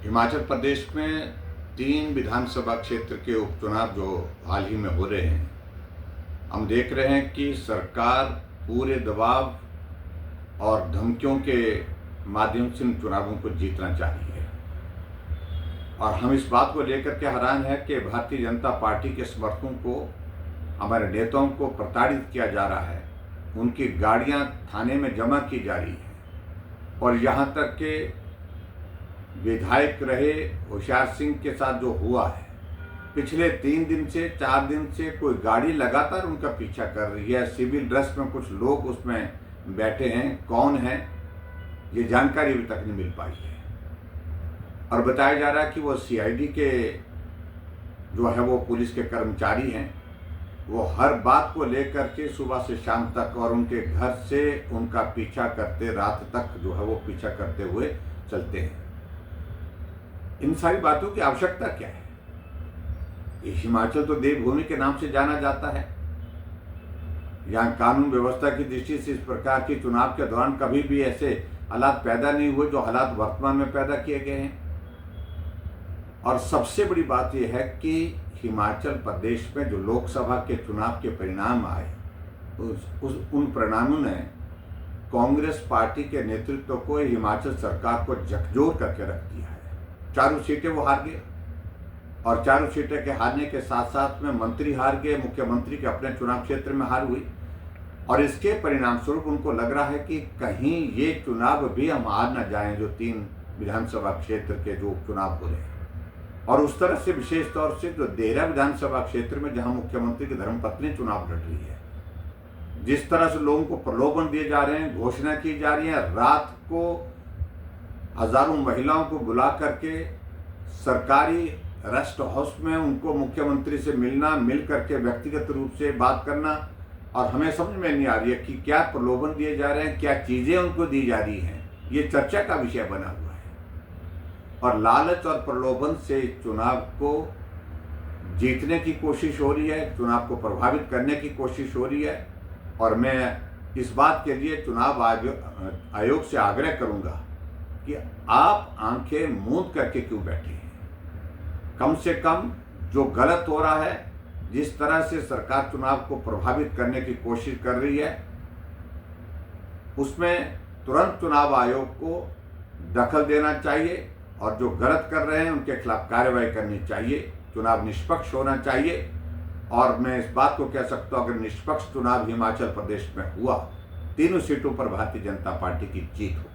हिमाचल प्रदेश में 3 विधानसभा क्षेत्र के उपचुनाव जो हाल ही में हो रहे हैं, हम देख रहे हैं कि सरकार पूरे दबाव और धमकियों के माध्यम से इन चुनावों को जीतना चाह रही है। और हम इस बात को लेकर के हैरान है कि भारतीय जनता पार्टी के समर्थकों को, हमारे नेताओं को प्रताड़ित किया जा रहा है, उनकी गाड़ियां थाने में जमा की जा रही हैं और यहाँ तक कि विधायक रहे होशियार सिंह के साथ जो हुआ है, पिछले 3 दिन से 4 दिन से कोई गाड़ी लगातार उनका पीछा कर रही है। सिविल ड्रेस में कुछ लोग उसमें बैठे हैं, कौन है ये जानकारी अभी तक नहीं मिल पाई है। और बताया जा रहा है कि वो सीआईडी के जो है वो पुलिस के कर्मचारी हैं, वो हर बात को लेकर के सुबह से शाम तक और उनके घर से उनका पीछा करते रात तक जो है वो पीछा करते हुए चलते हैं। इन सारी बातों की आवश्यकता क्या है? ये हिमाचल तो देवभूमि के नाम से जाना जाता है। यहाँ कानून व्यवस्था की दृष्टि से इस प्रकार के चुनाव के दौरान कभी भी ऐसे हालात पैदा नहीं हुए जो हालात वर्तमान में पैदा किए गए हैं। और सबसे बड़ी बात यह है कि हिमाचल प्रदेश में जो लोकसभा के चुनाव के परिणाम आए, उन परिणामों ने कांग्रेस पार्टी के नेतृत्व को, हिमाचल सरकार को झकझोर करके रख दिया है। 4 सीटें वो हार गए और 4 सीटें के हारने के साथ साथ में मंत्री हार गए, मुख्यमंत्री के अपने चुनाव क्षेत्र में हार हुई। और इसके परिणाम स्वरूप उनको लग रहा है कि कहीं ये चुनाव भी हम हार न जाएं, जो 3 विधानसभा क्षेत्र के जो उपचुनाव हो रहे हैं। और उस तरह से विशेष तौर से जो देहरा विधानसभा क्षेत्र में जहां मुख्यमंत्री की धर्मपत्नी चुनाव लड़ रही है, जिस तरह से लोगों को प्रलोभन दिए जा रहे हैं, घोषणा की जा रही है, रात को हजारों महिलाओं को बुला करके सरकारी रेस्ट हाउस में उनको मुख्यमंत्री से मिलना, मिल करके व्यक्तिगत रूप से बात करना, और हमें समझ में नहीं आ रही है कि क्या प्रलोभन दिए जा रहे हैं, क्या चीजें उनको दी जा रही हैं। ये चर्चा का विषय बना हुआ है। और लालच और प्रलोभन से चुनाव को जीतने की कोशिश हो रही है, चुनाव को प्रभावित करने की कोशिश हो रही है। और मैं इस बात के लिए चुनाव आयोग से आग्रह करूंगा कि आप आंखें मूंद करके क्यों बैठे हैं? कम से कम जो गलत हो रहा है, जिस तरह से सरकार चुनाव को प्रभावित करने की कोशिश कर रही है, उसमें तुरंत चुनाव आयोग को दखल देना चाहिए और जो गलत कर रहे हैं उनके खिलाफ कार्रवाई करनी चाहिए। चुनाव निष्पक्ष होना चाहिए। और मैं इस बात को कह सकता हूं, अगर निष्पक्ष चुनाव हिमाचल प्रदेश में हुआ, 3 सीटों पर भारतीय जनता पार्टी की जीत हो।